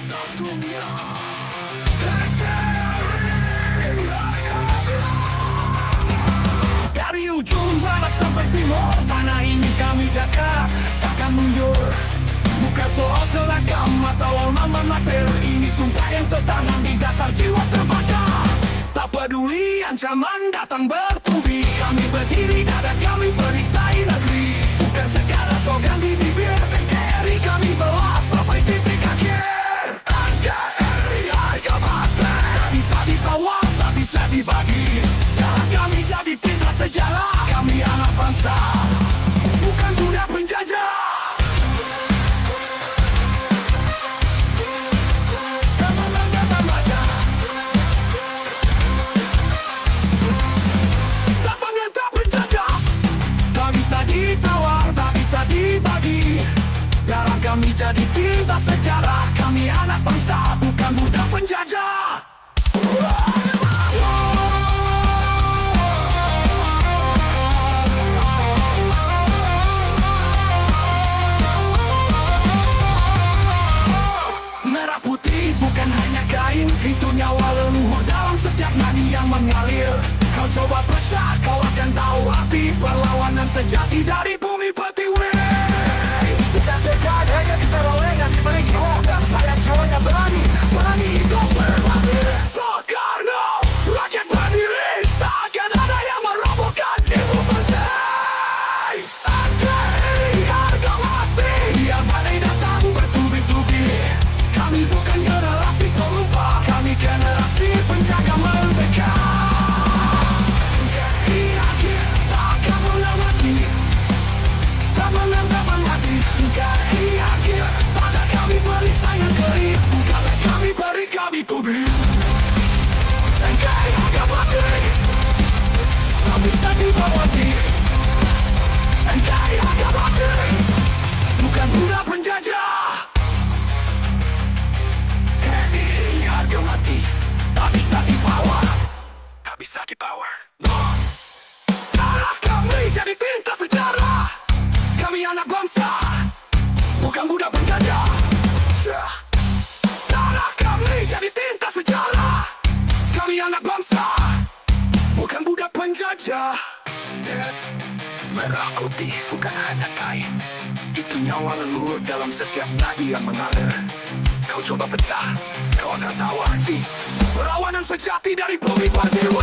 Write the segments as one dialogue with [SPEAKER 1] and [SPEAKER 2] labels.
[SPEAKER 1] Satunya dari ujung barat sampai timur, tanah ini kami jaga, takkan mundur. Bukan soal seragam atau alma mater, ini sumpah yang tertanam di dasar jiwa terbakar. Tak peduli ancaman datang bertubi, kami berdiri dada kami perisai negeri. Bukan segala slogan di bibir, NKRI kami bawa sampai titik akhir. NKRI harga mati, tak bisa ditawar, tak bisa dibagi. Darah kami jadi tinta sejarah, kami anak bangsa, bukan budak penjajah. Dibagi, darah kami jadi tinta sejarah, kami anak bangsa, bukan budak penjajah. Merah putih bukan hanya kain, itu nyawa leluhur dalam setiap nadi yang mengalir. Kau coba periksa, kau akan tahu arti perlawanan sejati dari bumi pertiwi. Bukan dekat hanya diterolengan, dimiliki hoak dan sayap jiwanya berani hidup berlatih. Soekarno, rakyat berdiri, tak akan ada yang merobohkan ibu menteri. NKRI harga mati, yang badai datang bertubi-tubi. Kami bukan generasi pelupa, kami generasi penjaga merdeka. NKRI akhir takkan melewati, tak menanggapan hati. NKRI akhir, pada kami perisai negeri, bukanlah kami beri kami tubi. NKRI harga mati, tak bisa dibawati. NKRI harga mati, bukan budak penjajah. NKRI harga mati, tak bisa dibawa, tak bisa dibawa. Darah kami jadi tinta sejarah, kami anak bangsa, bukan budak penjajah. Darah kami jadi tinta sejarah, kami anak bangsa, bukan budak penjajah. Merah putih bukan hanya kain, itu nyawa leluhur dalam setiap nadi yang mengalir. Kau coba pecah, kau akan tahu arti perlawanan sejati dari bumi pertiwi.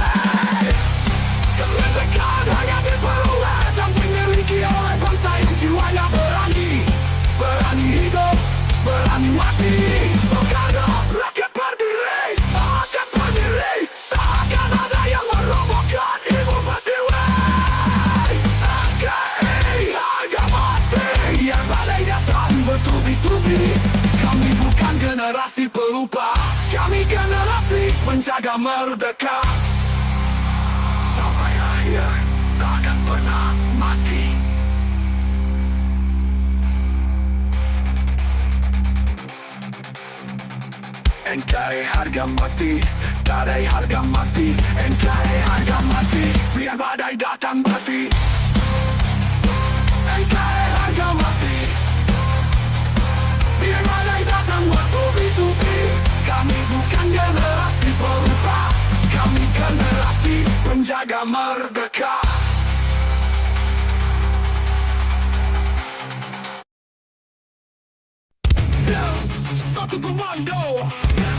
[SPEAKER 1] Kemerdekaan hanya diperoleh dan dimiliki oleh bangsa yang jiwanya berani hidup, berani mati. Soekarno, rakyat berdiri, akan berdiri, tak akan ada yang merobohkan ibu pertiwi. NKRI harga mati, yang badai datang bertubi-tubi. Kami bukan generasi pelupa, kami generasi penjaga merdeka. Sampai akhir, tak akan pernah mati. NKRI harga mati, badai harga mati. NKRI harga mati, biar badai datang mati. NKRI harga mati, biar badai datang bertubi-tubi. Kami bukan generasi pelupa, kami generasi penjaga merdeka. Satu komando,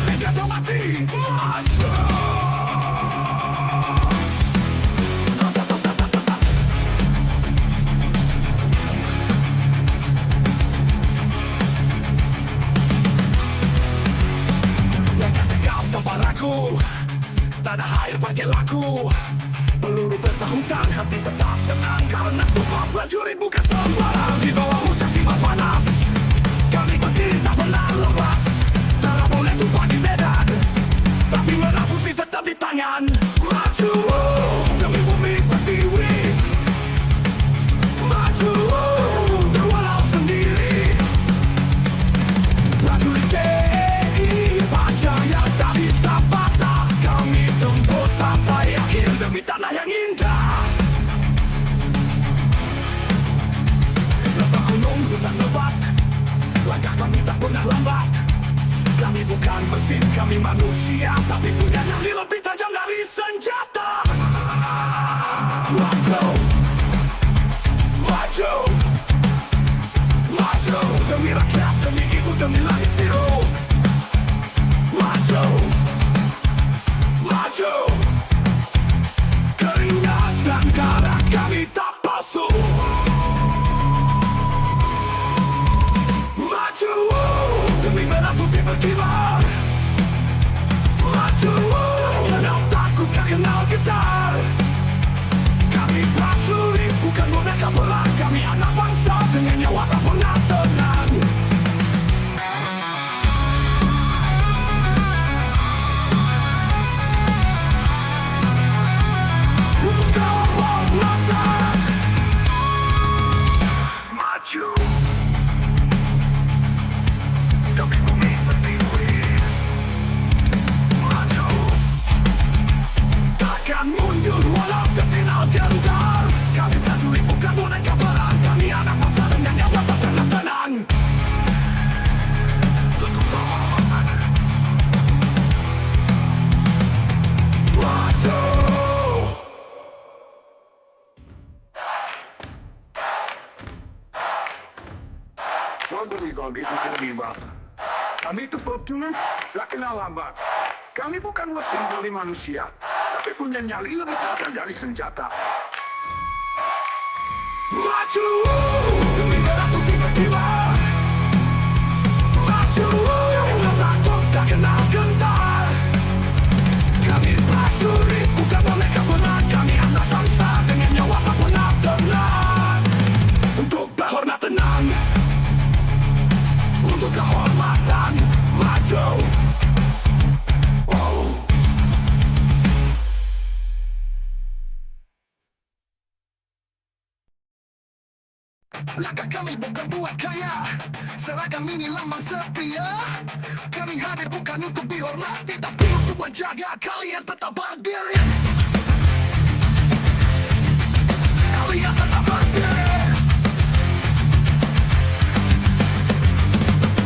[SPEAKER 1] negara mati, masuk. Langkah tegap tanpa ragu, tanah air pakai laku. Peluru bersahutan, hati tetap tenang, karena sumpah prajurit bukan sembarang. Di bawah hujan timah panas, kami berdiri tak pernah lepas. Darah boleh tumpah di medan, tapi merah putih tetap di tangan. Maju demi bumi pertiwi, maju berwalau sendiri. Prajurit TNI panjang yang tak bisa patah, kami tembus sampai akhir demi tanah yang indah. manusia, tapi punya nyali lebih tajam dari senjata. Maju, maju, maju, demi rakyat, demi ibu, demi langit biru. Maju, maju, keringat dan darah kami tak palsu. Maju, demi merah putih berkibar. Maju, kenal takut, gak kenal getar. Kami prajurit, bukan boneka perang. Kami anak bangsa dengan nyawa tak pernah tenang. Untuk kehormatan. Maju, demi bumi pertiwi. Maju, takkan mundur walau terminal gentar. Kami prajurit bukan boneka perang. Kami anak bangsa dengan nyawa tak pernah tenang. Untuk kehormatan. Maju. Kalau itu terlibat. Kami itu prajurit, gak kenal lambat. Kami bukan mesin dari manusia, tapi punya nyali lebih tajam dari senjata. Maju, demi merah putih berkibar. Maju, jangan takut, tak kenal gentar. Kami prajurit, bukan boneka perang. Kami anak bangsa dengan nyawa tak pernah tenang. Untuk berhormat tenang. Untuk kehormatan, maju. Oh. Langkah kami bukan buat kaya, seragam ini lambang setia. Kami hadir bukan untuk dihormati, tapi untuk menjaga kalian tetap berdiri. Kalian tetap berdiri.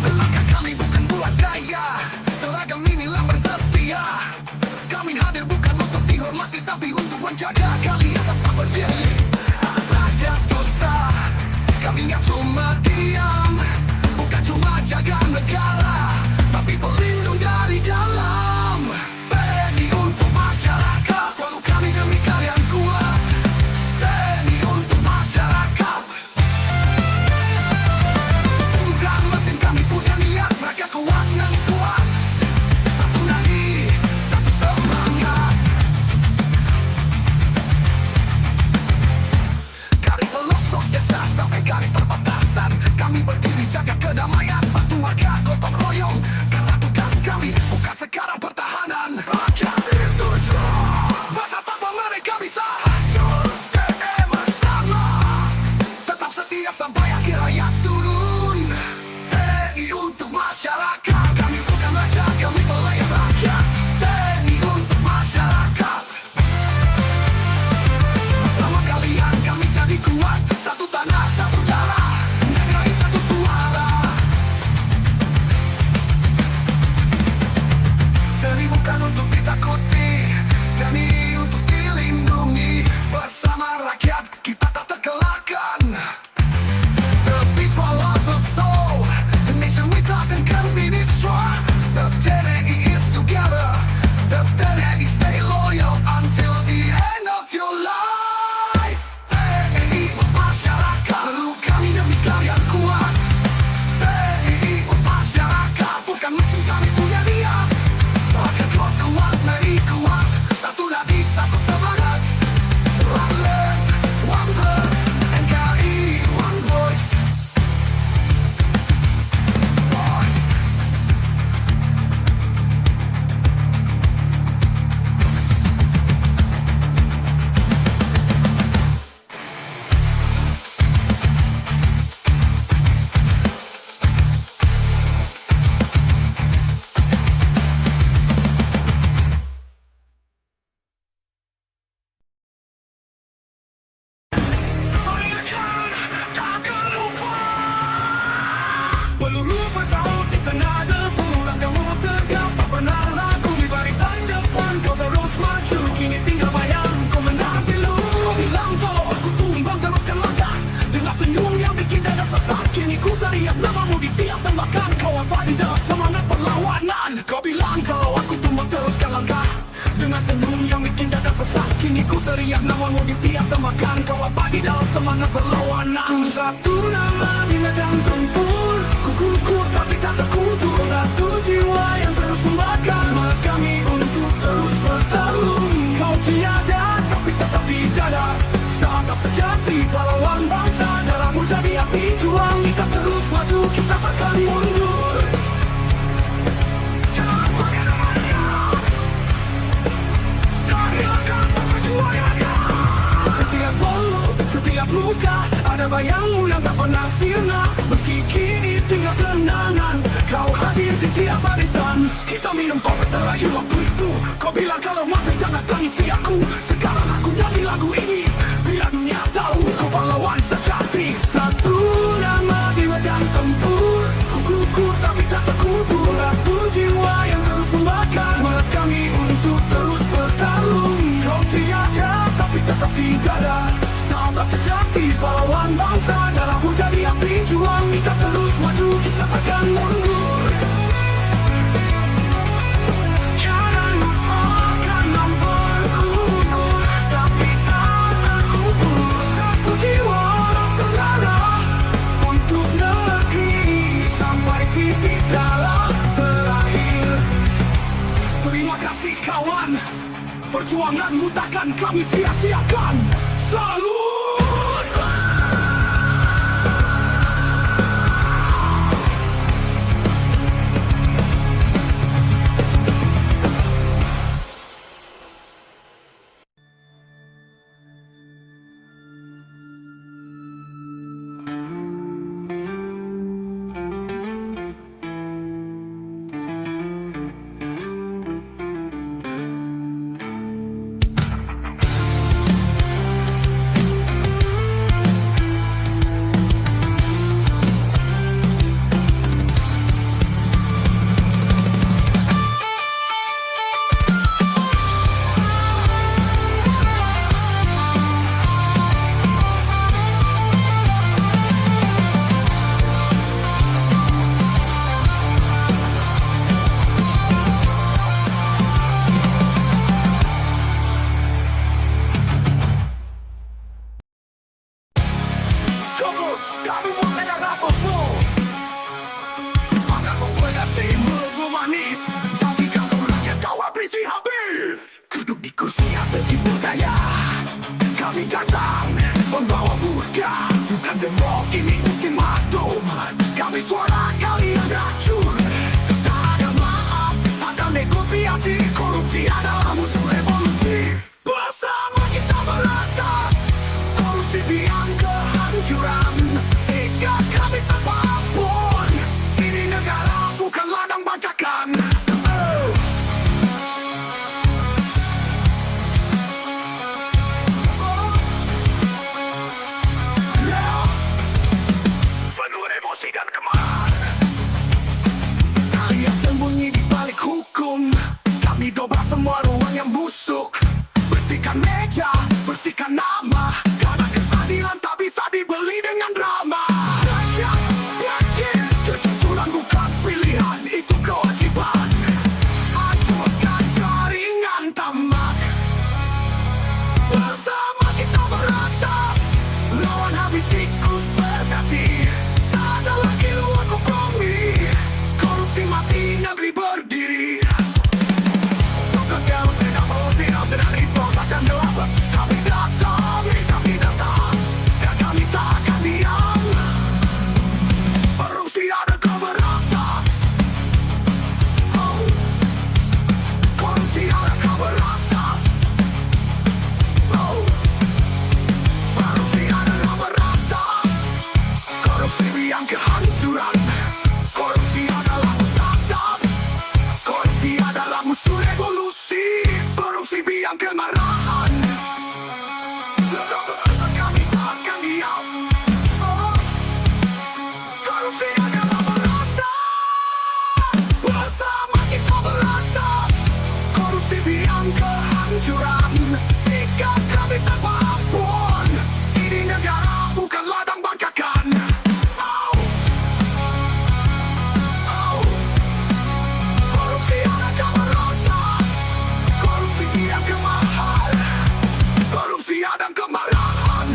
[SPEAKER 1] Langkah kami bukan buat gaya, seragam ini lambang setia. Kami hadir bukan untuk dihormati, tapi untuk menjaga kalian tetap berdiri. Saat rakyat susah, kami gak cuma diam, bukan cuma jaga negara, tapi pelindung dari dalam. TNI untuk masyarakat, walau kami demi kalian kuat. TNI untuk masyarakat. Bukan mesin, kami punya niat, mereka kuat dan kuat. Satu nadi, satu semangat. Dari pelosok desa sampai garis perbatasan, kami berdiri jaga kedamaian, bantu warga gotong royong. Karena tugas kami bukan sekarang pertahanan. Rakyat itu masa tanpa mereka bisa hancur. TNI bersama, tetap setia sampai akhir hayat turun. TNI untuk masyarakat, kami bukan raja, kami pelayan rakyat. TNI untuk masyarakat. Bersama kalian kami jadi kuat, satu tanah, satu darah, negeri satu suara. berlawanan. Satu nama di medan tempur, kuku tapi tak terkutuk. Satu jiwa yang terus membakar semangat kami untuk terus bertarung. Kau tiada tapi tetap di dada, sahabat sejati pahlawan bangsa. Darahmu jadi api juang, kita terus maju, kita takkan mundur. Jangan kemana-mana, tinggalkan perjuangannya. Setiap bolu, setiap luka, ada bayangmu yang tak pernah sirna. Meski kini tinggal kenangan, kau hadir di tiap barisan. Kita minum kopi terakhir waktu itu, kau bilang kalau mati jangan tangisi aku. Sekarang aku nyanyi lagu ini, biar dunia tahu kau pahlawan sejati. Satu nama di medan tempur, kuku tapi tak terkutuk. Satu jiwa yang terus membakar semangat kami untuk terus bertarung. Kau tiada tapi tetap di dada, sahabat sejati pahlawan bangsa. Darahmu jadi api juang, kita terus maju, kita takkan mundur. Jangan lupakan nomorku, tapi tak terkubur. Satu jiwa, satu darah, untuk negeri sampai titik darah terakhir. Terima kasih kawan, perjuanganmu takkan kami sia-siakan. Salut! Kami mulai rapopo, akan membuat nasimu manis, tapi kalau rakyat kau habis. Duduk di kursi hasil budaya, kami datang membawa murka, bukan demo ini ultimatum. Kami suara kalian racun, tak ada maaf, ada negosiasi. Korupsi adalah musuh revolusi, bersama kita berantas korupsi biang kehancuran. Sikap kami tanpa ampun, ini negara bukan ladang bancakan. Penuh emosi dan kemarahan, kalian sembunyi di balik hukum. Kami dobrak semua ruang yang busuk, bersihkan meja, bersihkan nama, karena keadilan tak bisa dibeli dengan drama. Rakyat yakin kejujuran bukan pilihan, itu kewajiban. Hancurkan jaringan tamak, bersama kita berantas lawan habis tikus berdasi. Tak ada lagi ruang kompromi, korupsi mati negeri berdiri. Kehancuran, korupsi adalah atas, korupsi adalah musuh revolusi, korupsi biang kemarahan. Kami takkan diam, korupsi adalah berantas, bersama kita berantas korupsi biang kehancuran. Sikap kami tanpa ampun, ini negara bukan ladang bancakan. Korupsi ada kemarahan.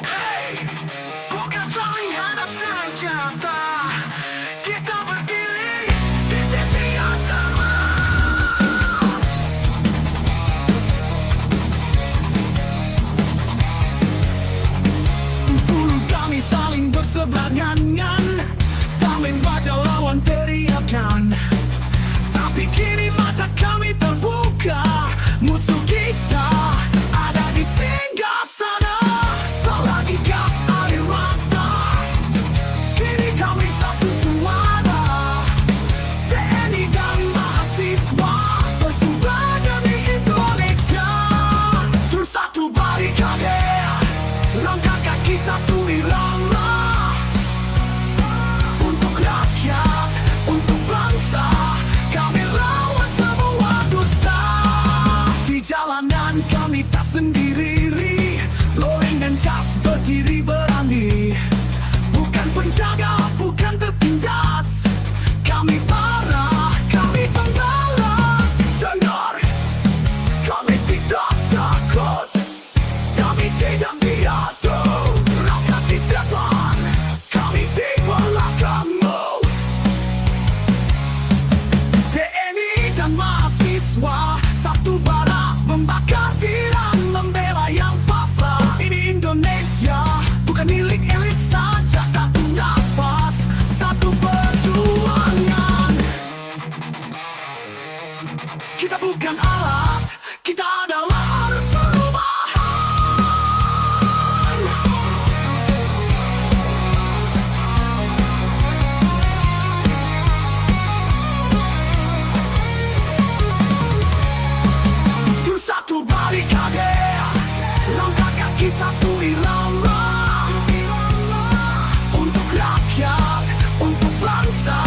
[SPEAKER 1] Hey, bukan saling hadap senjata. Kita berdiri di sisi yang sama. Dulu kami saling berseberangan, tak membaca lawan teriakan. Tapi kini mata kami terbuka, musuh kita ada di singgah sana. Tak lagi gas air mata, kini kami satu suara. TNI dan mahasiswa bersuara demi Indonesia. Satu barikade, langkah kaki satu irama. Untuk rakyat, untuk bangsa, kami lawan semua dusta. Di jalanan kami tak sendiri, loreng dan jas berdiri berani. Bukan penjaga, bukan tertindas, kami marah, kami pembalas. Dengar, kami tidak takut, kami tidak diatur. Rakyat di depan, kami di belakangmu. TNI dan mahasiswa satu bara, membakar tiran, membela yang papa. Ini Indonesia, bukan milik elit saja. Satu nafas, satu perjuangan. Kita bukan alat, kita adalah harus perubahan. Satu barikade, langkah kaki satu irama. Untuk rakyat, untuk bangsa,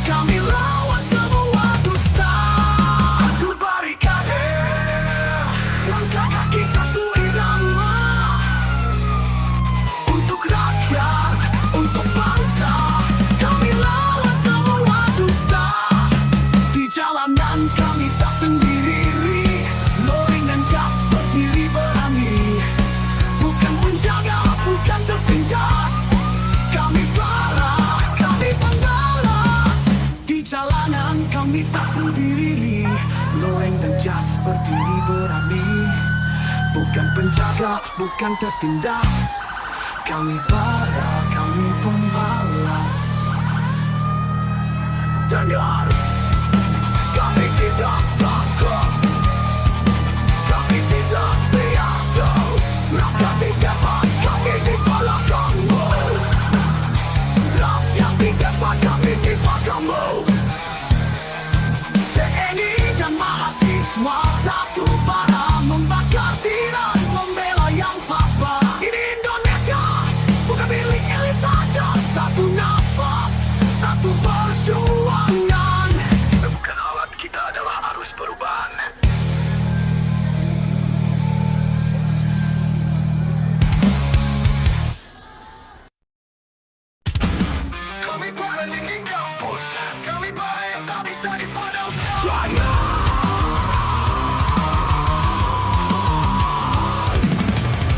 [SPEAKER 1] kami lawan semua dusta. Satu barikade, langkah kaki satu irama. Untuk rakyat, untuk bangsa, kami lawan semua dusta. Di jalanan kami tak sendiri, loreng dan jas berdiri berani. Bukan penjaga, bukan tertindas, kami marah, kami pembalas. Di jalanan kami tak sendiri, loreng dan jas berdiri berani. Bukan penjaga, bukan tertindas, kami marah, kami pembalas. Dengar, kami tidak takut, kami tidak diatur. Rakyat di depan, kami di belakangmu. Rakyat di depan, kami di belakangmu. TNI dan mahasiswa satu bara, membakar tiran, membela yang papa. Ini Indonesia, bukan milik elit saja. Satu nafas, satu perjuangan. Bukan alat, kita adalah arus perubahan. Kami bareng di kampus, kami bareng tak bisa dipadam.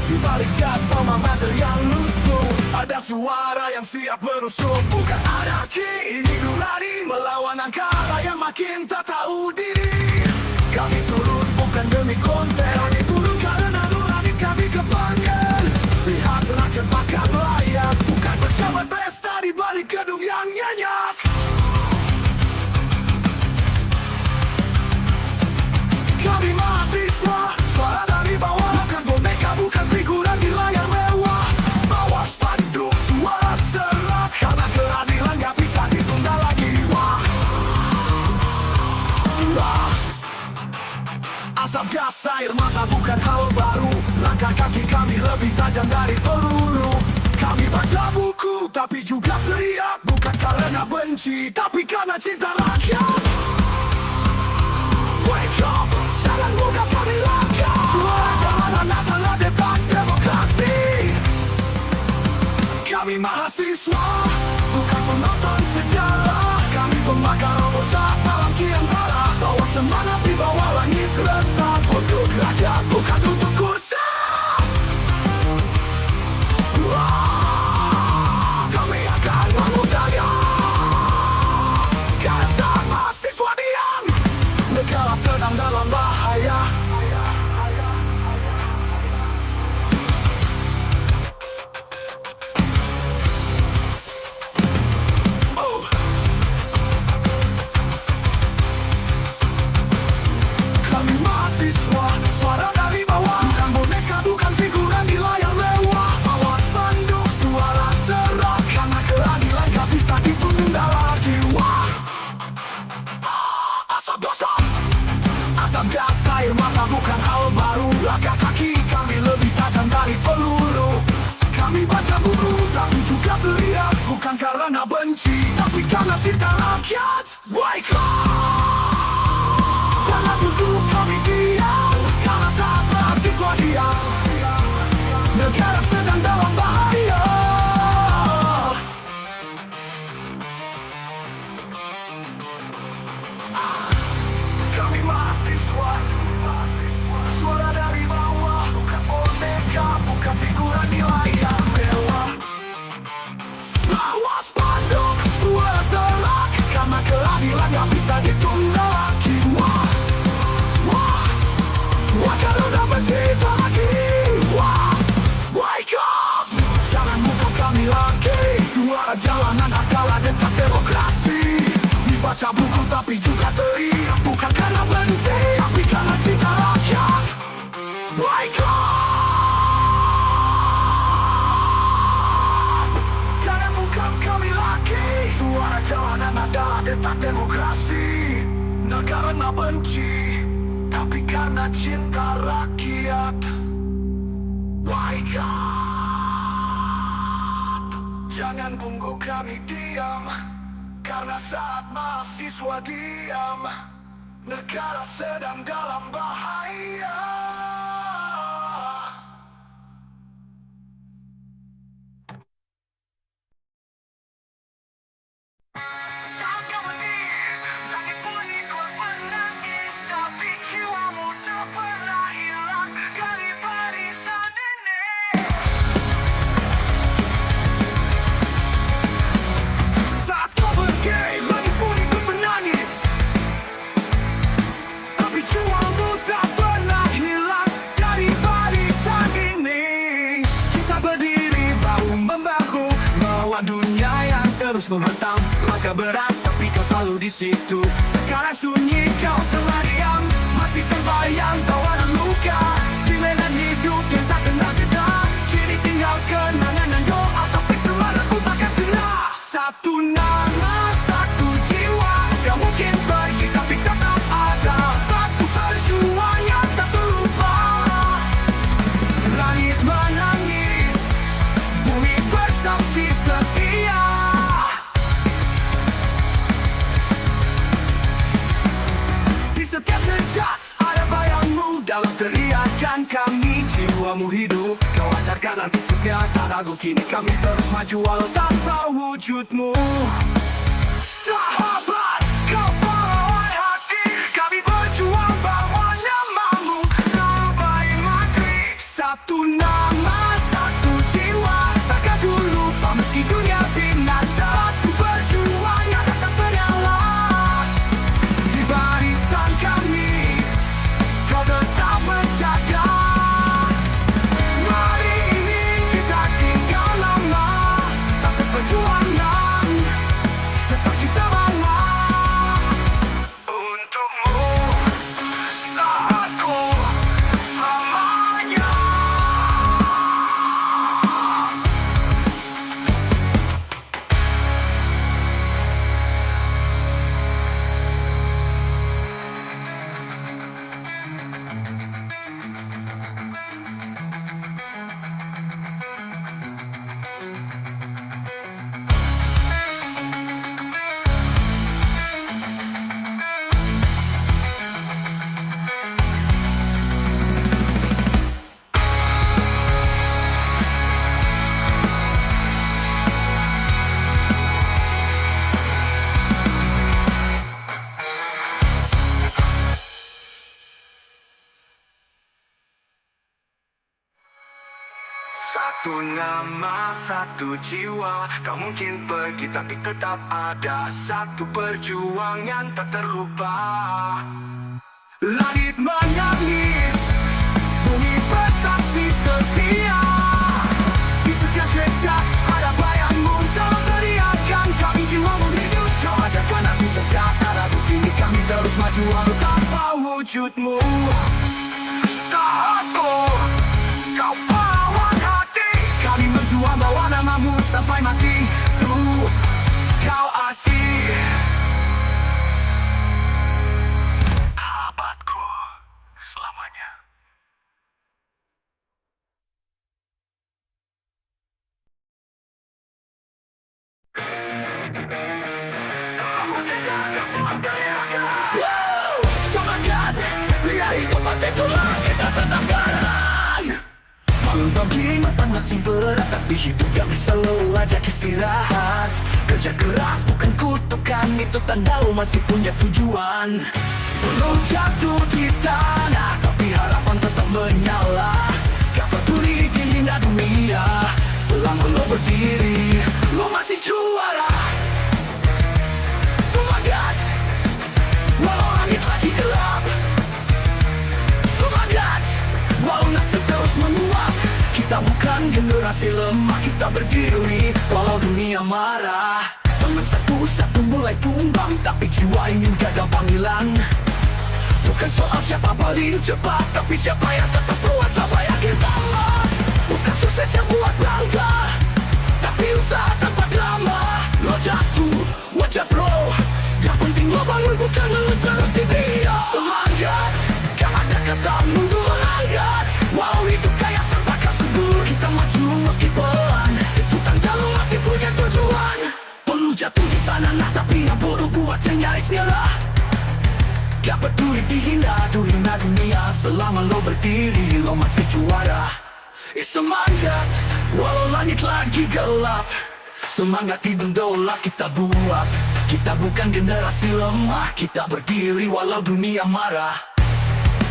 [SPEAKER 1] Di balik jas alma mater yang lusuh, ada suara yang siap merusuh. Bukan anarki, ini nurani, melawan angkara yang makin tak tahu diri. Kami turun bukan demi konten, kami turun karena nurani kami kepanggil. Lihat rakyat makan layak, bukan berjabat pesta di balik gedung yang nyenyak. Kami mahasiswa, suara dari bawah, bukan boneka, bukan figuran di layar mewah. Bawa spanduk, suara serak, karena keadilan gak bisa ditunda lagi. Wah, asap gas air mata bukan hal baru. Langkah kaki kami lebih tajam dari peluru. Kami baca buku, tapi juga teriak. Bukan karena benci, tapi karena cinta rakyat. Wake up, jangan mudah kami langkah. Suara jalanan adalah detak demokrasi. Kami mahasiswa, bukan penonton sejarah. Kami pembakar robot saat malam kian parah. Bawa semangat di bawah langit retak. Untuk rakyat, bukan untuk kursi. gas air mata bukan hal baru. Langkah kaki kami lebih tajam dari peluru. Kami baca buku tapi juga teriak, bukan karena benci tapi karena cinta rakyat. Wake up! Jangan duduk kami diam, karena saat mahasiswa diam, negara sedang dalam bahaya. Kami mahasiswa, suara dari bawah, bukan boneka, bukan figuran nilai yang mewah. Bawa spanduk, suara serak, karena keadilan gak bisa ditunda lagi. Wah, kalau udah bercerita lagi. Wah, wake up! Jangan mukul kami lagi. Suara jalanan adalah detak demokrasi. Dibaca buku tapi juga teriak, bukan karena benci tapi karena cinta rakyat. Wake up! Jangan mukul kami lagi. Suara jalanan adalah detak demokrasi. Negara nak benci tapi karena cinta rakyat. Wake up! Jangan tunggu kami diam, karena saat mahasiswa diam, negara sedang dalam bahaya. Saat kau berdiri, langit bunyi kau menangis, tapi jiwamu tak pernah hilang dari barisan ini. Saat kau berdiri, langit bunyi kau menangis, tapi jiwamu tak pernah hilang dari barisan ini. Kita berdiri bahu membahu melawan dunia yang terus menghentam. Langkah berat tapi kau selalu di situ. Sekarang sunyi kau telah diam, masih terbayang tawa dan luka di medan hidup yang tak kenal jeda. Kini tinggal kenangan dan doa, tapi semangatmu takkan sirna. Satu nama, satu jiwa, gak mungkin pergi tapi tetap ada. Satu perjuangan yang tak terlupa. Langit menangis, bumi bersaksi setia. Setiap jejak ada bayangmu dalam teriakan kami. Jiwamu hidup, kau ajarkan arti setia tak ragu. Kini kami terus maju walau tanpa wujudmu. Sahabat, kau pahlawan hati, kami berjuang bawa namamu terbaik negeri. Satu nama, satu jiwa, takkan lupa meski dunia binasa. Satu perjuangan yang tak ternyala. Di barisan kami, kau tetap berjaga. Mari ini kita tinggal lama, tapi perjuangan tetap kita bawa. Untukmu, saatku selamanya. Satu nama, satu jiwa, kau mungkin pergi tapi tetap ada. Satu perjuangan tak terlupa. Langit menangis, bumi bersaksi setia. Di setiap jejak ada bayangmu dalam teriakan kami. Jiwamu hidup, kau ajarkan aku setia tak ragu. Kini kami terus maju walau tanpa wujudmu. Saatku, kau pahlawan hati, kami berjuang bawa namamu sampai mati. Tuh, kau arti sahabatku. Wow, semangat, biar hidup itulah kita tetap jalan. Bagi mata masih berat, tapi hidup gak bisa lo ajak istirahat. Kerja keras bukan kutukan, itu tanda lo masih punya tujuan. Belum jatuh di tanah, tapi harapan tetap menyala. Gak peduli dihina dunia, selama lo berdiri, lo masih juara. Semangat, walau langit lagi gelap. Semangat, walau nasib terus menguap. Kita bukan generasi lemah, kita berdiri walau dunia marah. Teman satu-satu mulai tumbang, tapi jiwa ingin gak gampang hilang. Bukan soal siapa paling cepat, tapi siapa yang tetap kuat sampai akhir tamat. Bukan sukses yang buat bangga, tapi usaha tanpa drama. Lo jatuh, wajar bro, yang penting lo bangun bukan lo terus didiam. Semangat, gak ada kata mundur. Semangat, walau hidup kayak terbakar subur. Kita maju meski pelan, itu tanda lo masih punya tujuan. Perlu jatuh di tanah, tapi yang bodoh buat yang nyaris nyerah. Gak peduli dihina dunia, selama lo berdiri, lo masih juara. Semangat, walau langit lagi gelap. Semangat idola kita buat. Kita bukan generasi lemah, kita berdiri walau dunia marah.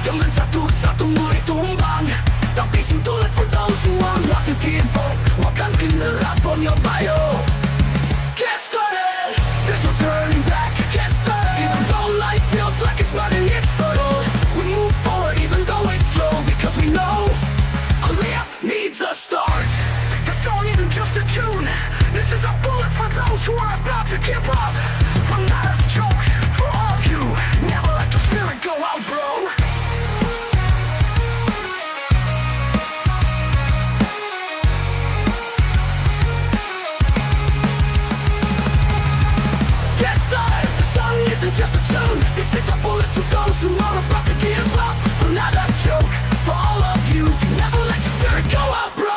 [SPEAKER 1] Jangan satu-satu mulai tumbang, tapi don't let for those who are not to give up. Walk generasi from your bio. Get started, there's no turning back. Get started, even though life feels like it's running its full. We move forward even though it's slow, because we know a layup needs a start. The song isn't just a tune, this is a bullet for those who are about to give up. I'm not a joke for all of you, never let the spirit go out, bro. Get started, the song isn't just a tune, this is a bullet for those who are about to give up. I'm not a joke for all of you, never let your spirit go out, bro.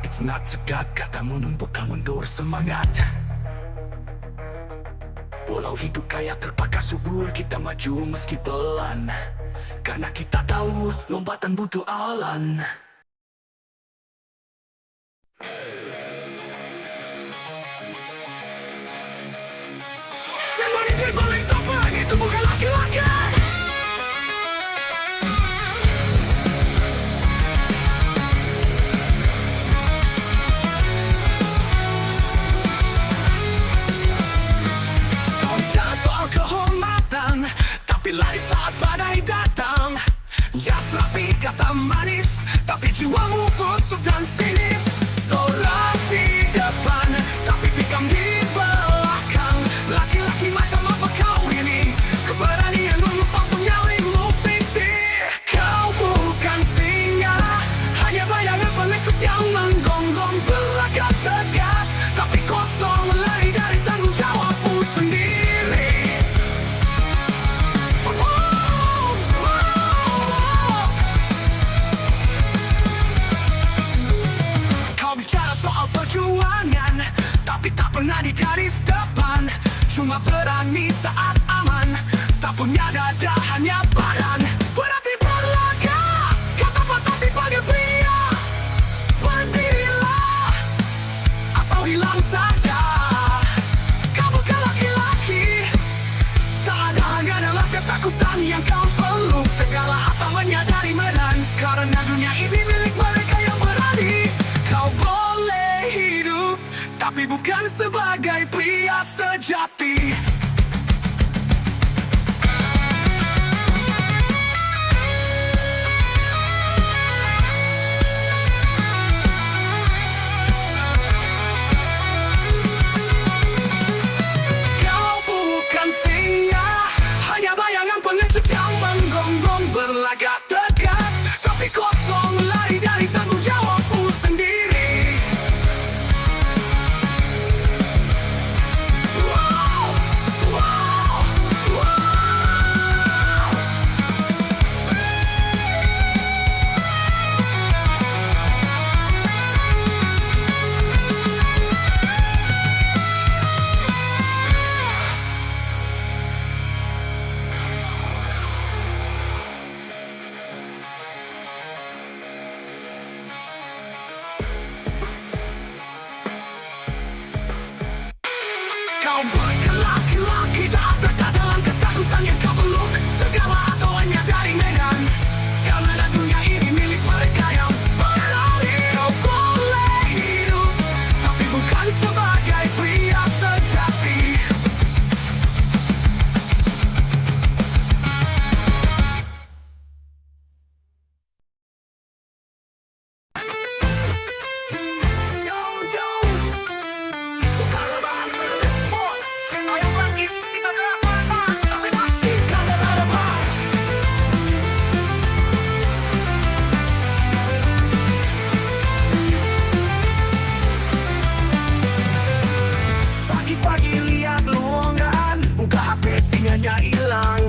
[SPEAKER 1] It's not tegak, kata bukan mundur. Semangat, walau hidup kayak terbakar subur, kita maju meski pelan. Karena kita tahu lompatan butuh alan. Semua ini balik topeng, itu bukan laki-laki. Lari saat badai datang, jas rapi kata manis, tapi jiwamu busuk dan sinis. Sorot di depan, tapi tikam di belakang. Laki-laki macam apa kau ini? Keberanian menumpang nyalimu fiksi. Kau bukan singa, hanya bayangan pengecut yang menggonggong. Berlagak tegas, tapi kosong, lari dari tanggung jawabmu sendiri. Tapi tak pernah di garis depan, cuma berani saat aman. Tak punya dada, hanya badan. Berarti berlagak, kata fantasi panggil pria. Berdirilah, atau hilang saja. Kau bukan laki-laki, tak ada harga dalam ketakutan yang kau perlu. Tegaklah atau menyadari medan, karena dunia ini milik tapi bukan sebagai pria sejati. Kau bukan singa, hanya bayangan pengecut yang menggonggong berlagak tegas, tapi kosong lari dari tanggung jawabmu sendiri. Wow, wow, wow. Kau bukan laki-laki, tak berkas dalam ketakutan yang kau peluk, segala atau hanya dari medan, karena dunia ini milik mereka yang berlari. Kau boleh hidup, tapi bukan sebagai pria sejati. Pagi-pagi lihat lowongan, buka HP sinyalnya hilang,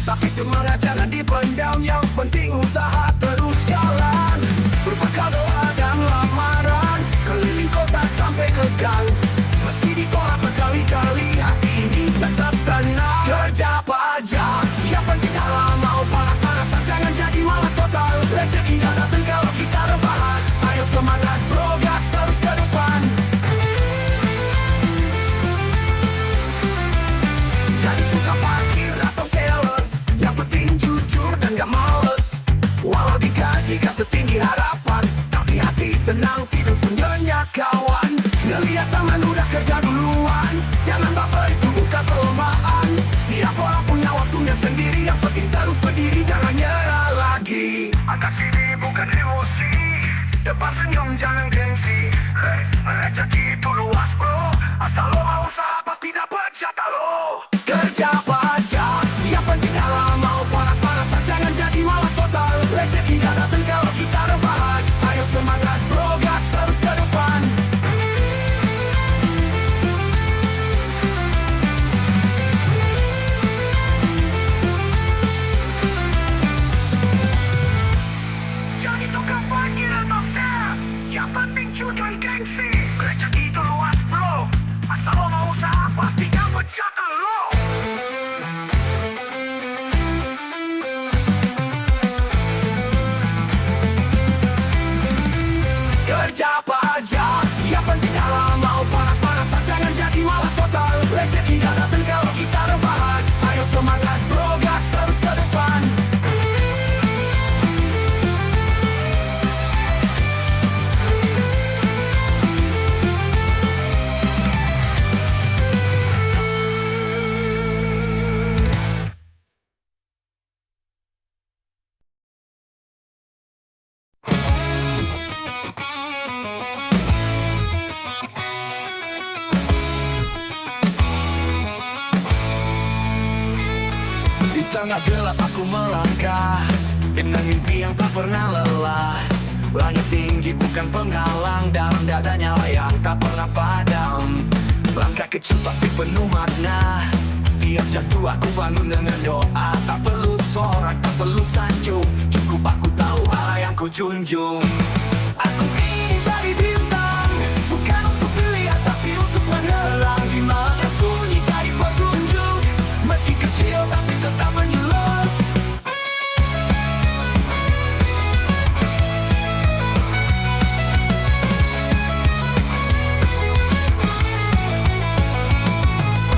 [SPEAKER 1] tapi semangat jangan dipendam, yang penting usaha terus jalan. Berbekal doa dan lamaran, keliling kota sampai ke gang, meski ditolak berkali-kali, hati ini tetap tenang. Kerja pajak, yang penting dalam mau panas-panasan, jangan jadi malas total. Rezeki tak datang kalau kita rebahan, ayo semangat bro, gas terus ke depan. Jadi tukang parkir atau sales, yang penting jujur dan gak males. Walau digaji gak setinggi harapan, tapi hati tenang, tidur pun nyenyak kawan. Ngeliat teman udah kerja duluan, jangan baper, itu bukan perlombaan. Tiap orang punya waktunya sendiri, yang penting terus berdiri, jangan nyerah lagi. Angkat sini bukan emosi, depan senyum jangan gengsi. Hey, rezeki itu luas bro, asal lo mau usaha pasti dapat jatah lo. Kerja pajak, yang penting dalam mau panas-panasan, jangan jadi malas total. Rezeki tak datang kalau kita rebahan, ayo semangat bro, gas terus ke depan. Jadi tukang parkir atau sales, yang penting cukup gengsi. Rezeki itu luas bro, asal lo mau usaha pasti dapat jatah lo. Kerja pajak, yang penting dalam mau panas-panasan, jangan jadi malas total. Rezeki tak datang kalau kita rebahan, ayo semangat bro, gas terus ke depan. Di tengah gelap aku melangkah dengan mimpi yang tak pernah lelah. Langit tinggi bukan penghalang, dalam dadanya layang tak pernah padam. Langkah kecil tapi penuh makna, tiap jatuh aku bangun dengan doa. Tak perlu sorak, tak perlu sanjung, cukup aku tahu arah yang ku junjung. Aku ingin jadi bintang, bukan untuk dilihat tapi untuk menelang. Di mana sunyi jadi petunjuk, meski kecil tapi tetap menyulut.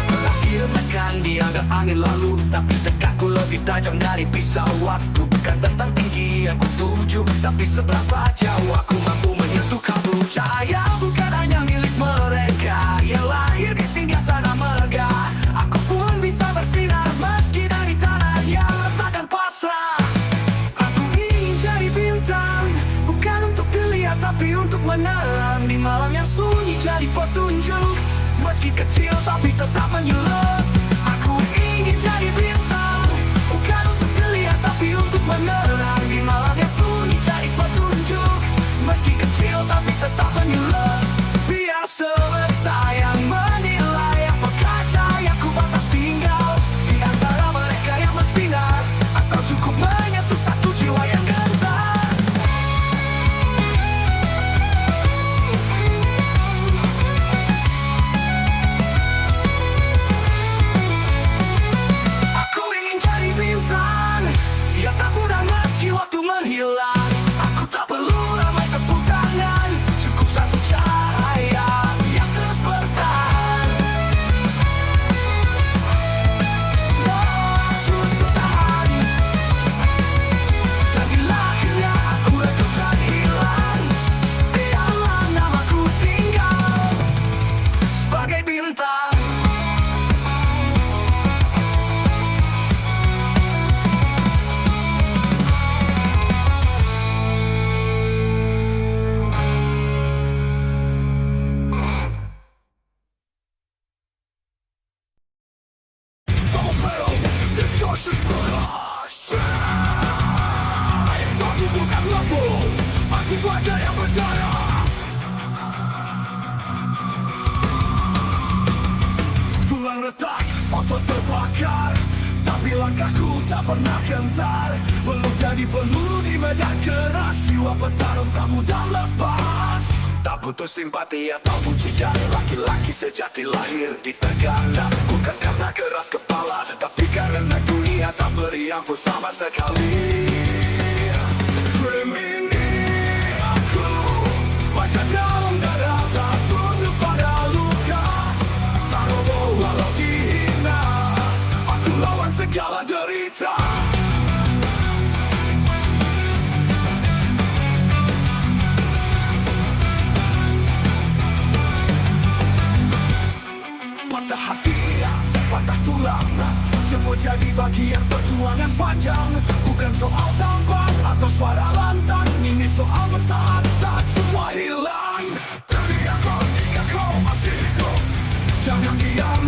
[SPEAKER 1] Berakhir tekan dianggap angin lalu, tapi tekanku lebih tajam dari pisau waktu. Bukan tentang tinggi yang ku tuju, tapi seberapa jauh aku mampu menyentuh kabut. Cahaya bukan hanya milik mereka, petunjuk. Meski kecil tapi tetap menyulut. Aku ingin jadi bintang, bukan untuk dilihat tapi untuk menerang di malam yang sunyi, cari petunjuk. Meski kecil tapi tetap menyulut. Biar semesta yang menilai apakah cahayaku batas tinggal di antara mereka yang bersinar, atau cukup menyentuh satu jiwa yang gentar. Aku ingin jadi bintang yang tak pudar meski waktu menghilang. Aku tak perlu ramai tepuk tangan, cukup satu cahaya yang terus bertahan. Terus bertahan. Dan bila akhirnya aku redup dan hilang, biarlah namaku tinggal sebagai bintang. Distortion beras. Aku bukan lampu, aku baja yang berdaya. Tulang retak, otot terbakar, tapi langkahku tak pernah gentar. Belum jadi peluru di medan keras, jiwa petarung tak mudah lepas. Tak butuh simpati atau pujian, laki-laki sejati lahir di tegana. Bukan karena keras kepala, tapi karena dunia tak beri ampun sama sekali. Scream ini aku, baca dalam dada, tak tunduk pada luka. Tak roboh walau dihina, aku lawan segala derita. Patah hati, patah tulang, semua jadi bagian perjuangan panjang. Bukan soal tampang atau suara lantang, ini soal bertahan saat semua hilang. Teriak kau jika kau masih hidup, jangan diam,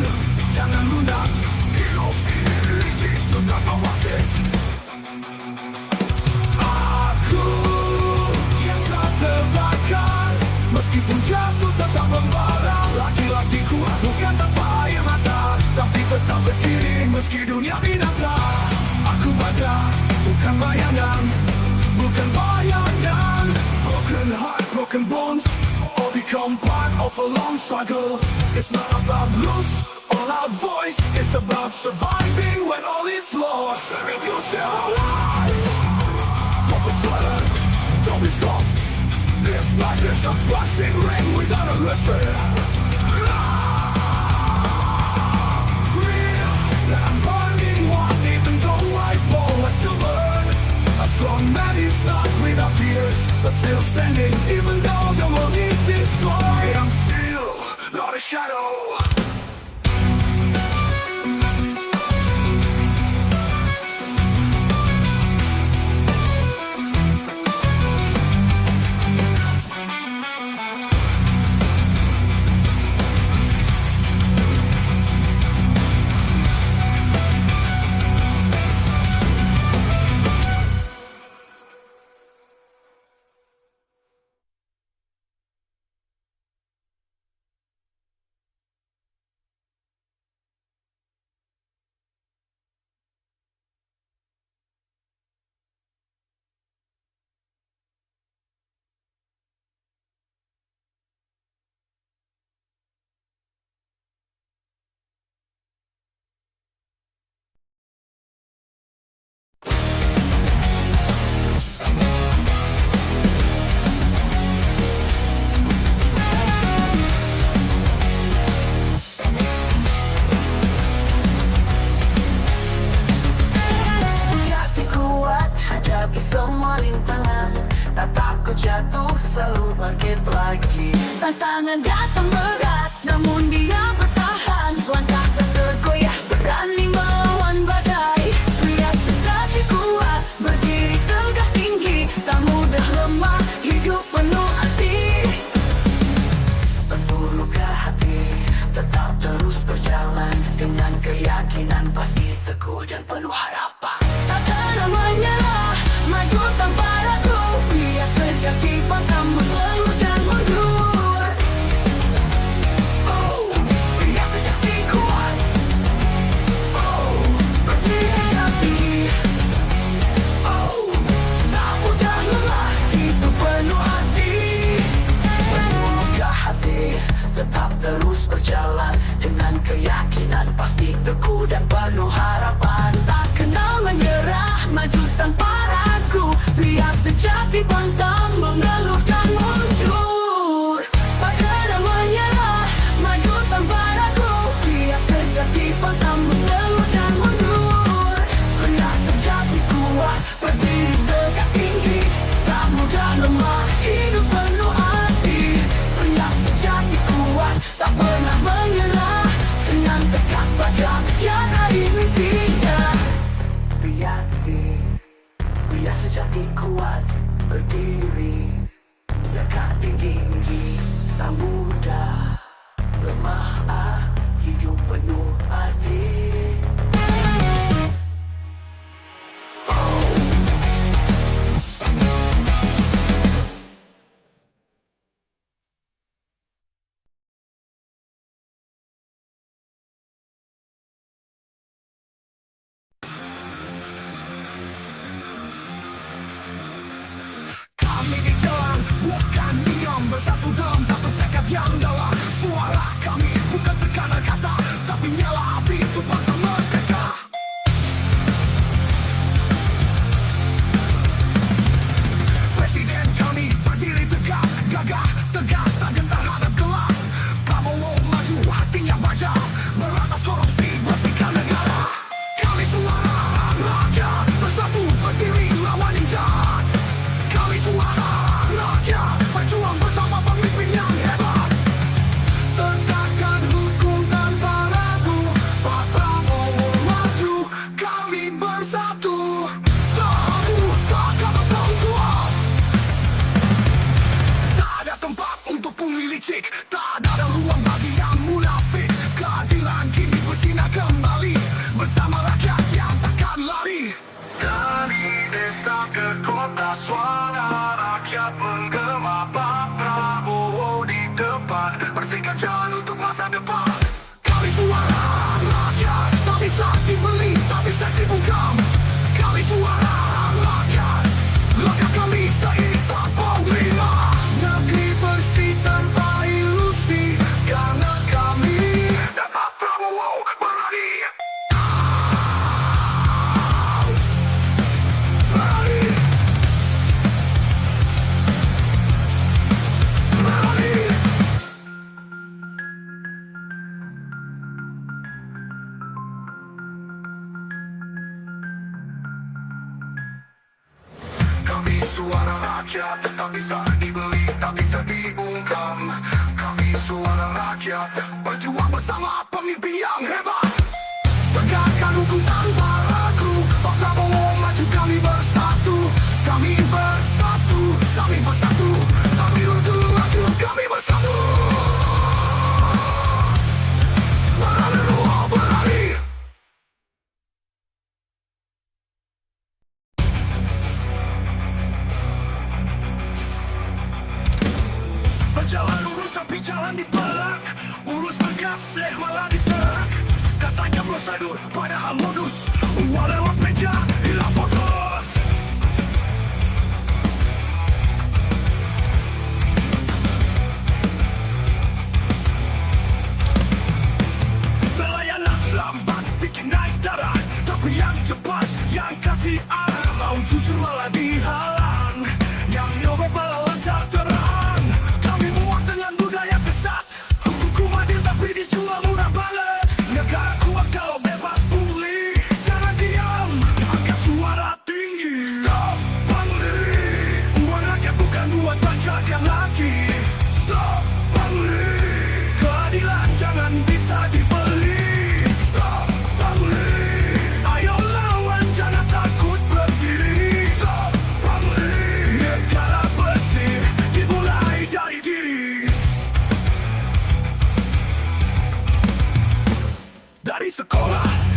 [SPEAKER 1] jangan lunak. Hidup ini sudah awasi. Aku yang tak terbakar, meskipun jatuh tetap membara. Laki-laki kuat bukan tanpa air mata, tapi tetap berdiri meski dunia binasa. Aku baca, bukan bayangan, bukan bayangan. Broken heart, broken bones, all become part of a long struggle. It's not about lose or our voice, it's about surviving when all is lost. If you're still alive, don't be silent, don't be soft. This life is a passing rain, we gotta live it. That I'm burning one, even though I fall, I still burn. A strong man is not without tears, but still standing, even though the world is destroyed. I'm still not a shadow. jatuh selalu bangkit lagi. Tantangan datang berat, namun dia bertahan. Langkah tak tergoyah, berani melawan badai. Pria sejati kuat, berdiri tegak tinggi. Tak mudah lemah, hidup penuh arti. Penuh luka hati, keyakinan pasti teguh dan penuh harapan. Tak pernah menyerah, maju tanpa ragu. Pria sejati pantang mengeluh dan mundur. Oh, pria sejati kuat. Oh, berdiri hati. Oh, tak mudah lelah, itu penuh hati. Penuh hati, tetap terus berjalan dengan keyakinan pasti teguh dan penuh harapan. Tak kenal menyerah, maju tanpa ragu. Pria sejati pantang mengeluh dan mundur. Tak kenal menyerah, maju tanpa ragu. Pria sejati pantang mengeluh dan mundur. Pria sejati kuat, berdiri tegak tinggi. Tak mudah lemah, hidup penuh arti. Pria sejati kuat, tak pernah menyerah. Dengan tekad baja, yang raih mimpinya. Pria sejati kuat, berdiri tegak tinggi. Tak mudah lemah, hidup penuh arti. Kami di jalan, bukan diam. Bersatu dalam satu tekad yang dalam. Suara kami bukan sekadar kata, tapi nyala api untuk bangsa merdeka. Presiden kami berdiri tegak, gagah, tegas, tak gentar hadap gelap. Prabowo maju, hatinya baja, berantas korupsi, bersihkan negara. Kami suara rakyat, bersatu berdiri lawan yang jahat. Kami suara rakyat, berjuang bersama pemimpin yang hebat. Tegakkan hukum tanpa ragu, Pak Prabowo maju, kami bersatu. Tahu takkan berkuat. Tak ada tempat untuk pungli licik, tak ada ruang bagi yang munafik. Keadilan kini bersinar kembali, bersama rakyat yang takkan lari. Dari desa ke kota, suara rakyat menggema. Pak Prabowo di depan, bersihkan jalan untuk masa depan. Kami suara rakyat, tak bisa dibeli, tak bisa dibungkam. Kami suara rakyat, langkah kami seiring sang panglima. Negeri bersih tanpa ilusi, karena kami dan Pak Prabowo berani. Kami suara rakyat, tak bisa dibeli, tak bisa dibungkam. Kami suara rakyat, berjuang bersama pemimpin yang hebat. Tegakkan hukum tanpa ragu, Pak Prabowo maju, kami bersatu. Kami bersatu, kami bersatu. Kami untuk maju, kami bersatu. Berani, berani. Berjalan lurus tapi jalan dibelak. Urus berkasih malah diserak. Katanya prosedur padahal modus. Uang lewat meja hilang fokus. Pelayanan lambat bikin naik darah, tapi yang cepat yang kasih arah. Mau jujur malah dihalang, yang nyogok malah lancar terang. Kami muak dengan budaya sesat, hukum adil tapi dijual murah banget. Negara kuat kalau bebas pungli, jangan diam, angkat suara tinggi. Stop pungli, uang rakyat bukan buat bancakan lagi. Stop pungli, keadilan jangan bisa dibeli. Stop pungli, ayo lawan jangan takut berdiri. Stop pungli, negara bersih dimulai dari diri. Dari sekolah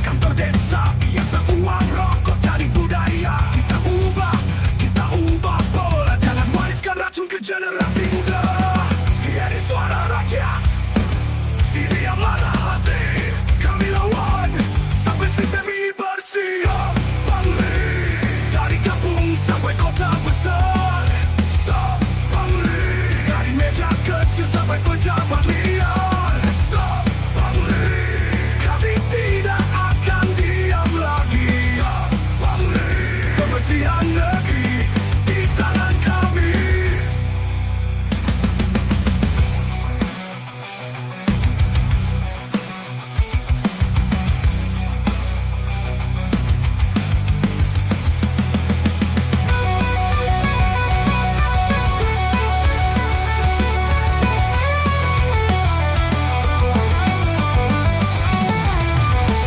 [SPEAKER 1] kantor desa, biasa uang rokok jadi budaya. Kita ubah pola, jangan wariskan racun ke generasi muda. Ini suara rakyat, ini amanah hati. Kami lawan sampai sistem ini bersih. Stop pungli, dari kampung sampai kota besar. Stop pungli, dari meja kecil sampai pejabat liar. Stop pungli, kami tidak akan diam lagi. Stop pungli, kebersihan negeri di tangan kami.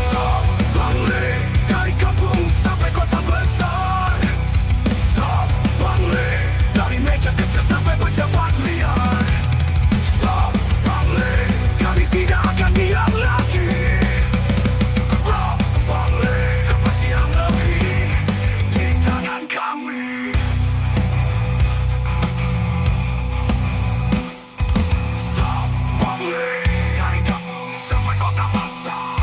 [SPEAKER 1] Stop pungli, dari kampung sampai kota besar. Stop pungli, dari meja kecil sampai pejabat liar. Stop pungli, kami tidak akan diam lagi. Stop pungli, kebersihan negeri di tangan kami. Stop pungli, dari kampung sampai kota besar.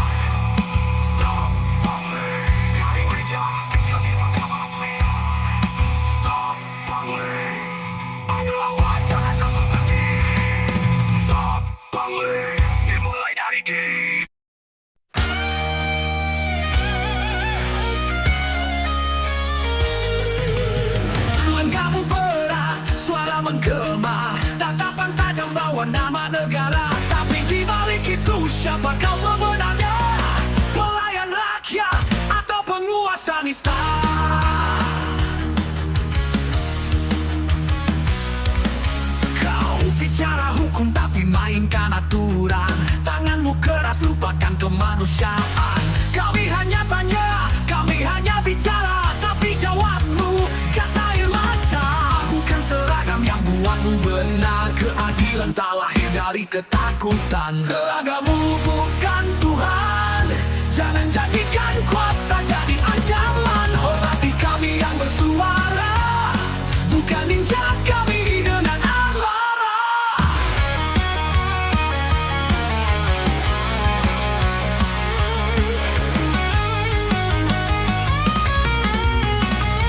[SPEAKER 1] Stop pungli, dari meja kecil di pejabat liar. Stop pungli, ayo lawan jangan kamu berhenti. Stop pungli, dimulai dari diri. Menggabu perah, suara menggema, tatapan tajam bawa nama negara. Tapi di balik itu siapa kau sebenarnya? Pelayan rakyat atau penguasa nista? Kau bicara hukum tapi mainkan aturan. Tanganmu keras lupakan kemanusiaan. Kami hanya tanya, kami hanya bicara, tapi jawabmu gas air mata. Bukan seragam yang buatmu benar, keadilan tak lahir dari ketakutan. Seragamu bukan Tuhan, jangan jadikan kuasa jadi ancaman. Hormati kami yang bersuara, bukan ninja kami dengan amarah.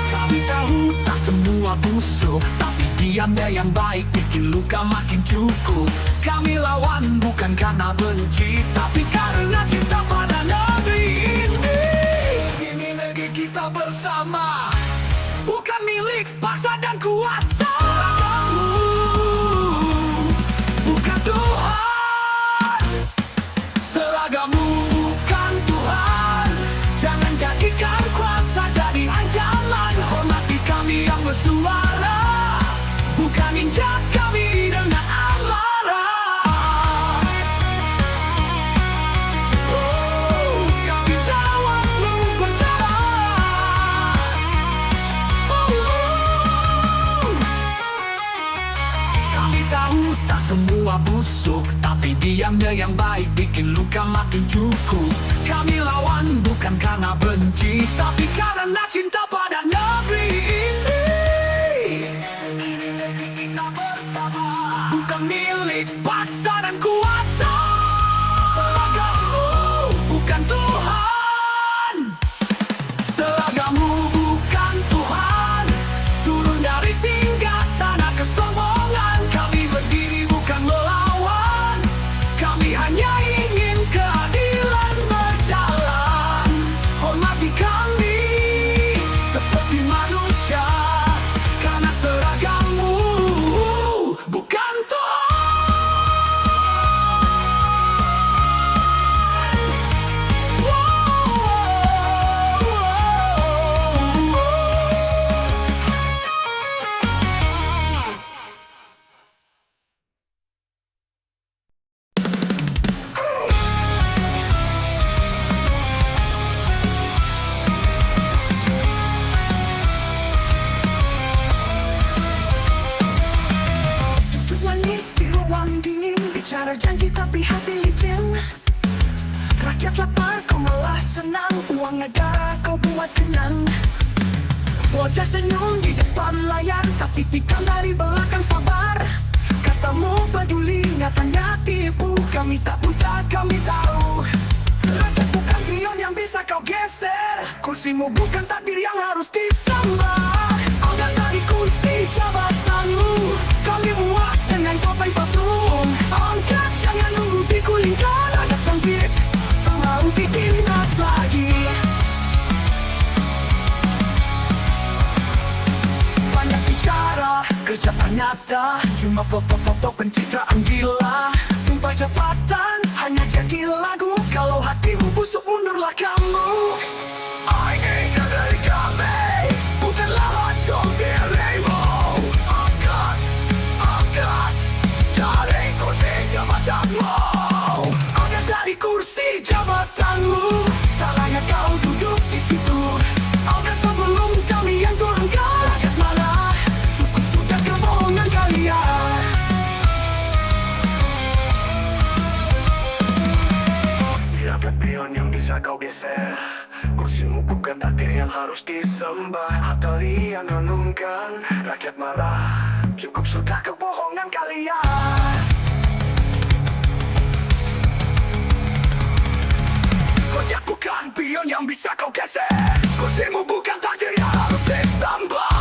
[SPEAKER 1] Kami tahu tak semua busuk, tapi diamnya yang baik bikin luka makin cukup. Kami lawan bukan karena benci, tapi karena cinta pada negeri ini. Ini negeri kita bersama, bukan milik paksa dan kuasa. Bukan Tuhan, seragamu bukan Tuhan. Jangan jadikan kuasa jadi ancaman. Hormati kami yang bersuara, bukan injak kami dengan amarah. Oh, kami jawabmu bercara. Kami tahu tak semua busuk, tapi diamnya yang baik bikin luka makin cukup. Kami lawan bukan karena benci, tapi karena cinta pada negeri ini. Kita bersama, bukan milik paksa dan kuasa. Seragamu bukan Tuhan, seragamu bukan Tuhan. Turun dari singgasana kesombongan. Kami berdiri bukan melawan, kami hanya ingin keadilan berjalan. Hormati kami seperti tenang. Wajah senyum di depan layar, tapi tikam dari belakang sabar. Katamu peduli, nyatanya tipu. Kami tak buta, kami tahu. Rakyat bukan pion yang bisa kau geser. Kursimu bukan takdir yang harus disembah. Angkat dari kursi jabatanmu, kami muak dengan topeng palsu. Angkat, jangan nunggu digulingkan. Rakyat bangkit, tak mau ditindas lagi. Banyak bicara, kerja tak nyata. Cuma foto-foto pencitraan gila. Sumpah jabatan, hanya jadi lagu. Kalau hatimu busuk, mundurlah kamu. I ain't dari kami, bukanlah hancur dirimu. Angkat dari kursi jabatanmu. Angkat dari kursi jabatanmu. Tak layak kau duduk di situ. Angkat sebelum kami yang turunkan. Rakyat marah, cukup sudah kebohongan kalian. Rakyat pion yang bisa kau geser. Kursimu bukan takdir yang harus disembah. Hatari yang renungkan. Rakyat marah, cukup sudah kebohongan kalian. Rakyat bukan pion yang bisa kau geser. Kursimu bukan takdir yang harus disembah.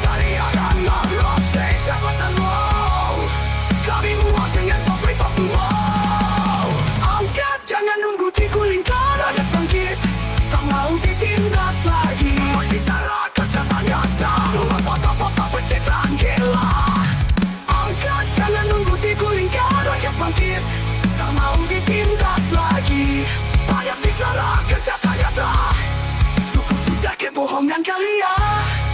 [SPEAKER 1] Kalian merosot jabatanmu. Kami muak dengan topeng palsu. Angkat, jangan nunggu digulingkan. Rakyat bangkit, tak mau ditindas lagi. Bicara kerja tak nyata. Semua foto-foto pencitraan gila. Angkat, jangan nunggu digulingkan. Rakyat bangkit, tak mau ditindas lagi. Banyak bicara kerja tak nyata. Cukup sudah kebohongan kalian.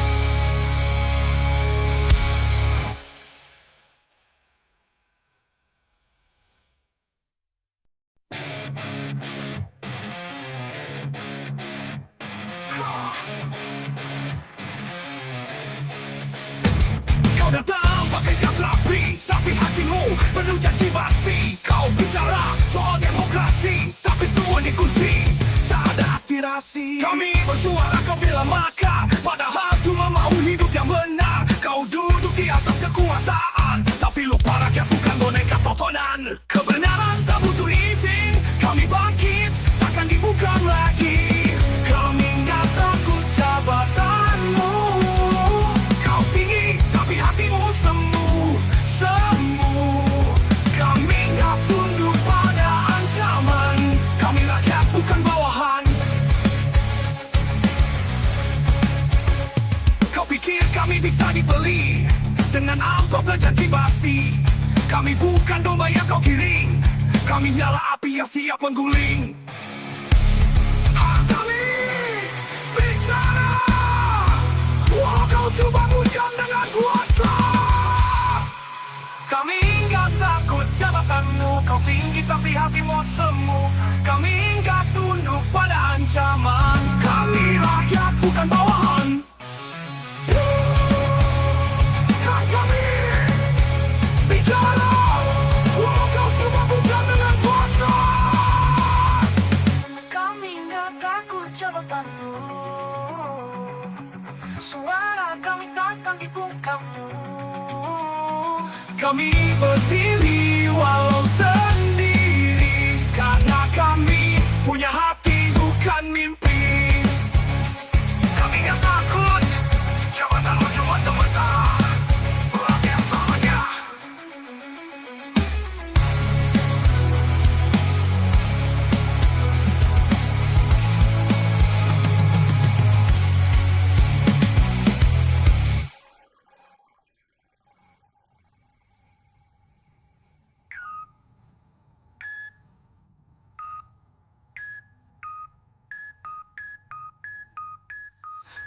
[SPEAKER 1] Kau datang pakai jas rapi, tapi hatimu penuh janji basi. Kau bicara soal demokrasi, tapi semua dikunci, tak ada aspirasi. Kami bersuara kau bilang makar, padahal cuma mau hidup yang benar. Kau duduk di atas kekuasaan, tapi lupa rakyat bukan boneka tontonan. Kebenaran tak butuh izin, kami bangkit, takkan dibuka lagi. Kami nggak takut jabatanmu. Kau tinggi, tapi hatimu semu. Kami nggak tunduk pada ancaman. Kami rakyat bukan bawahan. Kau pikir kami bisa dibeli dengan amplop dan janji basi? Kami bukan domba yang kau giring. Kami nyala api yang siap mengguling. Hak kami bicara, walau kau coba bujang dengan kuasa. Kami nggak takut jabatanmu. Kau tinggi tapi hatimu semu. Kami nggak tunduk pada ancaman. Kami rakyat bukan bawahan. Hak kami bicara, walau kau coba bujang dengan kuasa.
[SPEAKER 2] Kami nggak takut jabatanmu. Suara kami takkan dibungkam.
[SPEAKER 1] Kami berdiri walau sendiri, karena kami punya hati bukan mimpi. Kami nggak takut jabatanmu cuma sementara. Rakyat selamanya.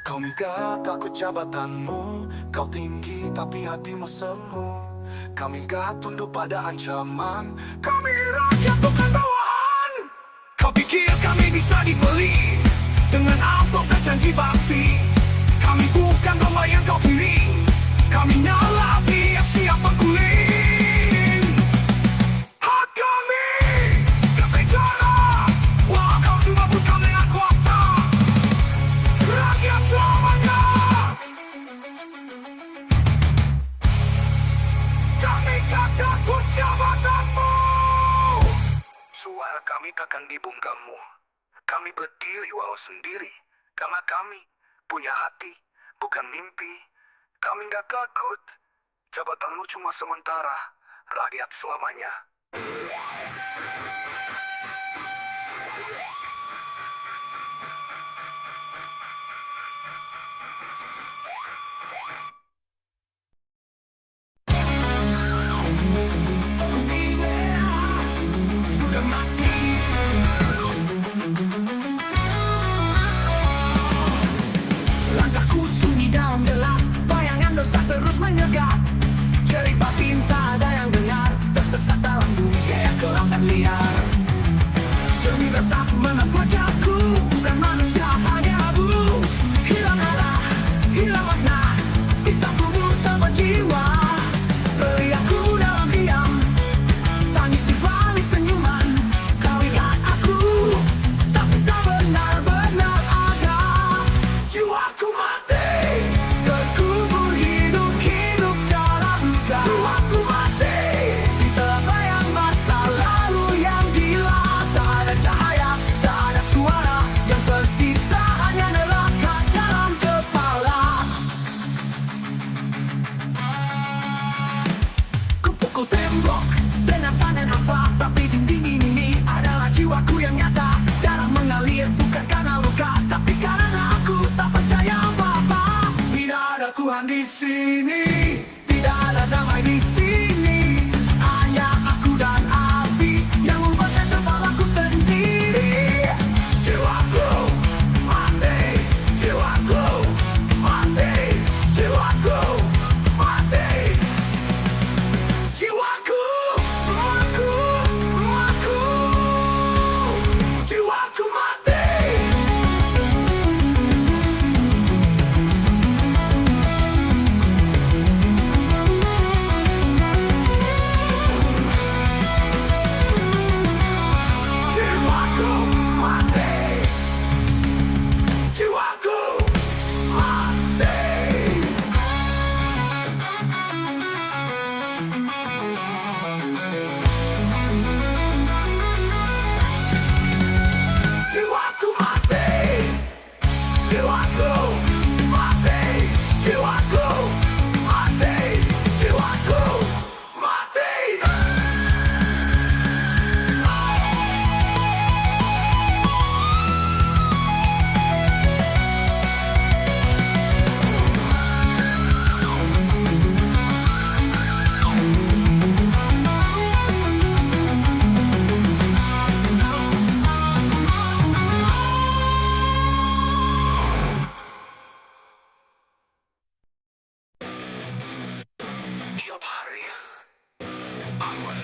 [SPEAKER 1] Kami gak takut jabatanmu. Kau tinggi tapi hatimu semu. Kami gak tunduk pada ancaman. Kami rakyat bukan bawahan. Kau pikir kami bisa dibeli dengan amplop dan janji basi? Kami bukan domba yang kau giring. Kami nyala api yang siap mengguling. Hak kami berbicara, walau kau kami takkan dibungkammu. Kami berdiri walau sendiri, karena kami punya hati, bukan mimpi. Kami nggak takut. Jabatanmu cuma sementara, rakyat selamanya. Sudah mati. Langkahku sunyi dalam gelap, bayangan dosa terus menyegar. Cerita tinta ada yang dengar, tersesat dalam dunia gelap dan liar. Cermin tetap menatap wajahku, bukan manusia hanya abu. Hilang arah, hilang makna, sisa tubuh tanpa jiwa. Teriakku dalam diam, tangis di balik senyuman. Kau lihat aku, tapi tak benar-benar ada. Jiwaku mati, terkubur hidup-hidup dalam luka. Jiwaku mati, di terbayang masa lalu yang gila. Tak ada cahaya, tak ada suara, yang tersisa hanya neraka dalam kepala. Kupukul tembok dengan tangan hampa, tapi dinding ini adalah jiwaku yang nyata. Darah mengalir bukan karena luka, tapi karena aku tak percaya apa-apa. Tidak ada Tuhan di sini, tidak ada damai di sini. Hanya aku dan api yang membakar kepalaku sendiri. Jiwaku mati, jiwaku mati, jiwaku mati. Jiwaku, jiwaku mati. Jiwaku mati. Jiwaku mati. Jiwaku mati, jiwaku mati, jiwaku mati, jiwaku mati. Tiap hari, awal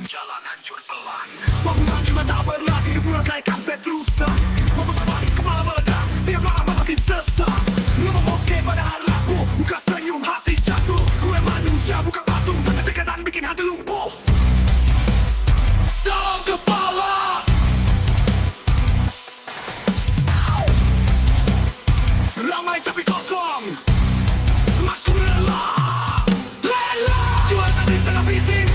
[SPEAKER 1] jalan hancur pelan. Bangunan cuma tak berlatih, dibuat naik kaset rusak. Membuat balik kepala meledak, tiap malam makin sesak. Ngemoke pada harapku, buka senyum hati jatuh. Gue manusia bukan patung, tekanan bikin hati lumpuh. Dalam kepala ramai tapi kosong. Aku rela, rela. Jiwa tadi tengah bising,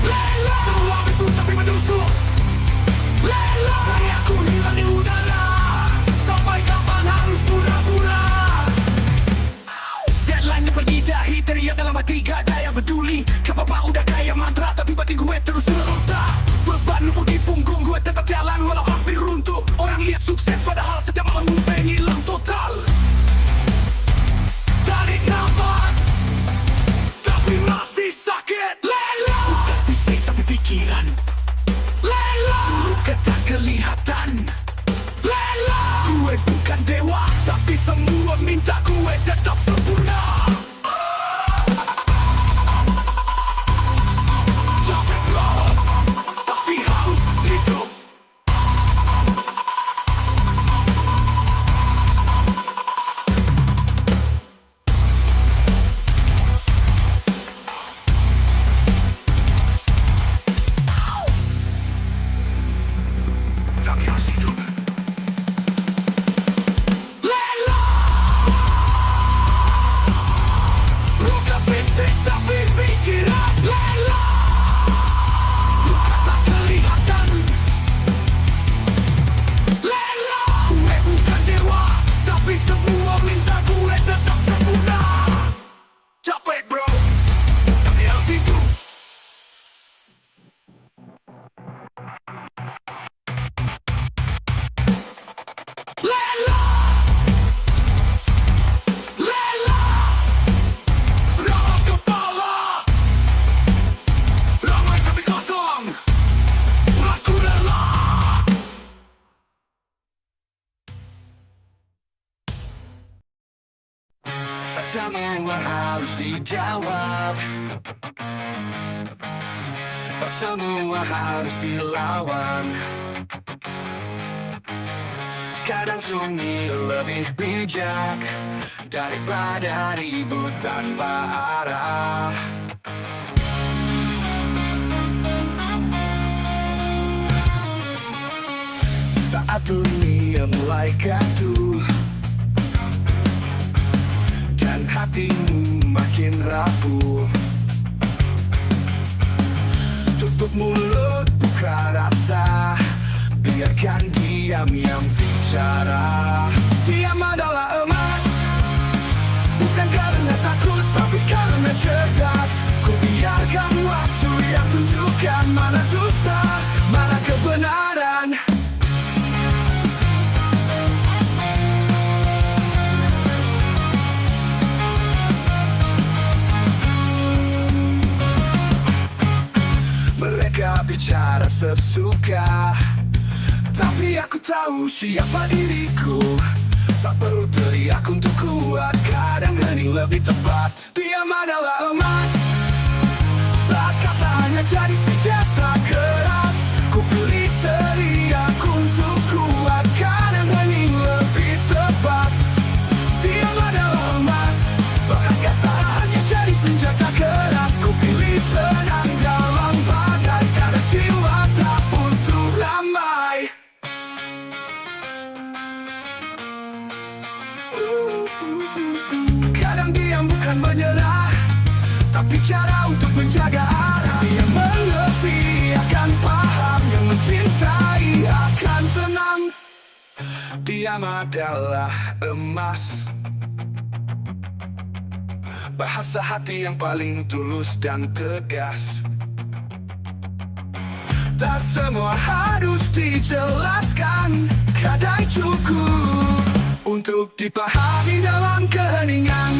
[SPEAKER 1] rela. Semua bisu tapi menusuk, rela. Dari aku hilang di udara, sampai kapan harus pura-pura. Deadline pergi dahi, teriak dalam hati gak ada yang peduli. Kapapa udah kayak mantra, tapi batin gue terus meronta. Beban lumpur di punggung gue tetap jalan walau hampir runtuh. Orang lihat sukses padahal setiap malam gue hilang total. Tarik nafas, tapi masih sakit. Lela, bukan fisik tapi pikiran. Lela, luka tak kelihatan. Lela, gue bukan dewa, tapi semua minta gue tetap sempurna. Capek loh, tapi harus hidup. dijawab. Tak semua harus dilawan. Kadang sunyi lebih bijak daripada ribut tanpa arah. Saat dunia mulai gaduh dan hatimu makin rapuh, tutup mulut, buka rasa, biarkan diam yang bicara. Diam adalah emas, bukan karena takut tapi karena cerdas. Ku biarkan waktu yang tunjukkan mana dusta, mana kebenaran. Mereka bicara sesuka, tapi aku tahu siapa diriku. Tak perlu teriak untuk kuat, kadang hening lebih tepat. Diam adalah emas, saat kata hanya jadi senjata keras. Ku pilih teriak untuk kuat, kadang hening lebih tepat. Diam adalah emas, bahkan kata hanya jadi senjata keras. Ku pilih tenang dalam badai, karena jiwa tak butuh ramai. Kadang diam bukan menyerah, tapi cara untuk menjaga arah. Yang mengerti akan paham, yang mencintai akan tenang. Diam adalah emas, bahasa hati yang paling tulus dan tegas. Tak semua harus dijelaskan, kadang cukup untuk dipahami dalam keheningan.